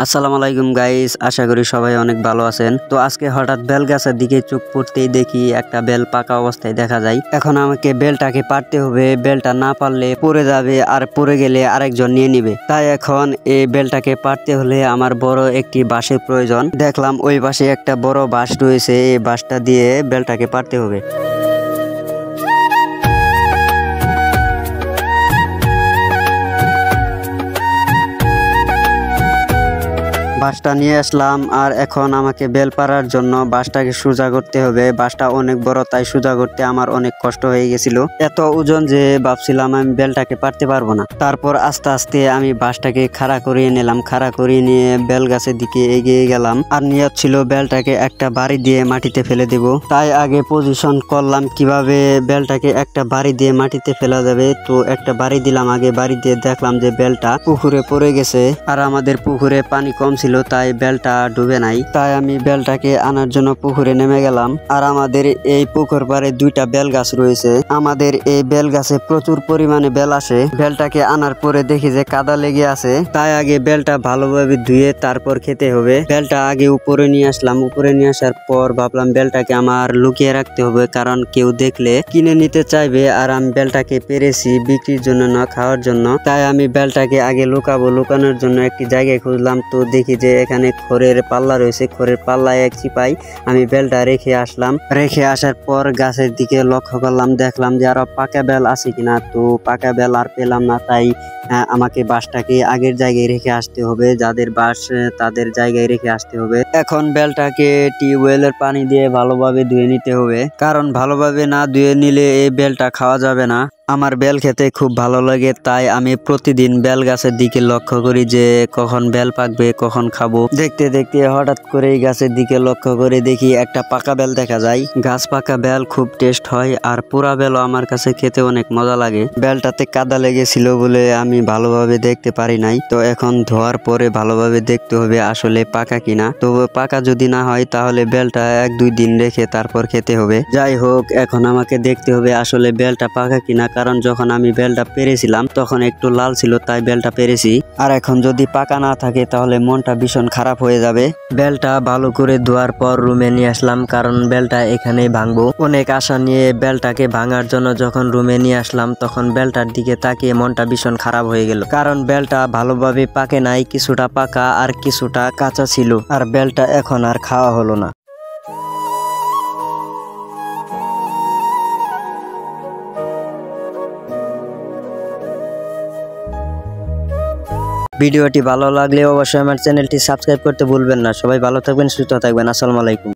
আসসালামু আলাইকুম গাইস, আশা করি সবাই অনেক ভালো আছেন। তো আজকে হঠাৎ বেল গাছের দিকে চোখ পড়তেই দেখি একটা বেল পাকা অবস্থায় দেখা যায়। এখন আমাকে বেলটাকে পারতে হবে, বেলটা না পারলে পড়ে যাবে, আর পড়ে গেলে আরেকজন নিয়ে নিবে। তাই এখন এই বেলটাকে পারতে হলে আমার বড় একটি বাঁশের প্রয়োজন। দেখলাম ওই পাশে একটা বড় বাঁশ রয়েছে, এই বাঁশটা দিয়ে বেলটাকে পারতে হবে। বাঁশটা নিয়ে আসলাম, আর এখন আমাকে বেল পাড়ার জন্য বাঁশটাকে সোজা করতে হবে। বাঁশটা অনেক বড়, তাই সোজা করতে আমার অনেক কষ্ট হয়ে গেছিল। এত ওজন যে ভাবছিলাম আমি বেলটাকে পারতে পারবো না। তারপর আস্তে আস্তে আমি বাঁশটাকে খাড়া করিয়ে নিলাম। খাড়া করিয়ে নিয়ে বেল গাছের দিকে এগিয়ে গেলাম, আর নিয়ত ছিল বেলটাকে একটা বাড়ি দিয়ে মাটিতে ফেলে দেব। তাই আগে পজিশন করলাম কিভাবে বেলটাকে একটা বাড়ি দিয়ে মাটিতে ফেলা যাবে। তো একটা বাড়ি দিলাম, আগে বাড়ি দিয়ে দেখলাম যে বেলটা পুকুরে পড়ে গেছে, আর আমাদের পুকুরে পানি কম ছিল, তাই বেলটা ডুবে নাই। তাই আমি বেলটাকে আনার জন্য পুকুরে নেমে গেলাম। আর আমাদের এই পুকুর পাড়ে দুইটা বেল গাছ রয়েছে। আমাদের এই বেল গাছে প্রচুর পরিমাণে বেল আসে। বেলটাকে আনার পরে দেখি যে কাদা লেগে আছে, তাই আগে বেলটা ভালোভাবে ধুয়ে তারপর খেতে হবে। বেলটা আগে উপরে নিয়ে আসলাম। উপরে নিয়ে আসার পর ভাবলাম বেলটাকে আমার লুকিয়ে রাখতে হবে, কারণ কেউ দেখলে কিনে নিতে চাইবে। আর আমি বেলটাকে পেরেছি বিক্রির জন্য না, খাওয়ার জন্য। তাই আমি বেলটাকে আগে লুকাবো। লুকানোর জন্য একটি জায়গায় খুঁজলাম। তো দেখি যে এখানে খড়ের পাল্লা রয়েছে। খড়ের পাল্লায় এক চিপাই আমি বেলটা রেখে আসলাম। রেখে আসার পর গাছের দিকে লক্ষ্য করলাম, দেখলাম যে আরো পাকা বেল আছে কিনা। তো পাকা বেল আর পেলাম না, তাই আমাকে বাঁশটাকে আগের জায়গায় রেখে আসতে হবে। যাদের বাঁশ তাদের জায়গায় রেখে আসতে হবে। এখন বেলটাকে টিউবওয়েলের পানি দিয়ে ভালোভাবে ধুয়ে নিতে হবে, কারণ ভালোভাবে না ধুয়ে নিলে এই বেলটা খাওয়া যাবে না। আমার বেল খেতে খুব ভালো লাগে, তাই আমি প্রতিদিন বেল গাছের দিকে লক্ষ্য করি যে কখন বেল পাকবে, কখন খাবো। দেখতে দেখতে হঠাৎ করে এই গাছের দিকে লক্ষ্য করে দেখি একটা পাকা বেল দেখা যায়। গাছ পাকা বেল খুব টেস্ট হয়, আর পুরা বেলও আমার কাছে খেতে অনেক মজা লাগে। বেলটাতে কাদা লেগেছিল বলে আমি ভালোভাবে দেখতে পারি নাই। তো এখন ধোয়ার পরে ভালোভাবে দেখতে হবে আসলে পাকা কিনা। তো পাকা যদি না হয় তাহলে বেলটা 1-2 দিন রেখে তারপর খেতে হবে। যাই হোক, এখন আমাকে দেখতে হবে আসলে বেলটা পাকা কিনা, কারণ যখন আমি বেলটা পেরেছিলাম তখন একটু লাল ছিল, তাই বেলটা পেরেছি। আর এখন যদি পাকা না থাকে তাহলে মনটা ভীষণ খারাপ হয়ে যাবে। বেলটা ভালো করে ধোয়ার পর রুমে নিয়ে আসলাম, কারণ বেলটা এখানেই ভাঙবো। অনেক আশা নিয়ে বেলটাকে ভাঙার জন্য যখন রুমে নিয়ে আসলাম, তখন বেলটার দিকে তাকিয়ে মনটা ভীষণ খারাপ হয়ে গেল, কারণ বেলটা ভালোভাবে পাকে নাই। কিছুটা পাকা আর কিছুটা কাঁচা ছিল, আর বেলটা এখন আর খাওয়া হলো না। ভিডিওটি ভালো লাগলে অবশ্যই আমার চ্যানেলটি সাবস্ক্রাইব করতে ভুলবেন না। সবাই ভালো থাকবেন, সুস্থ থাকবেন। আসসালামু আলাইকুম।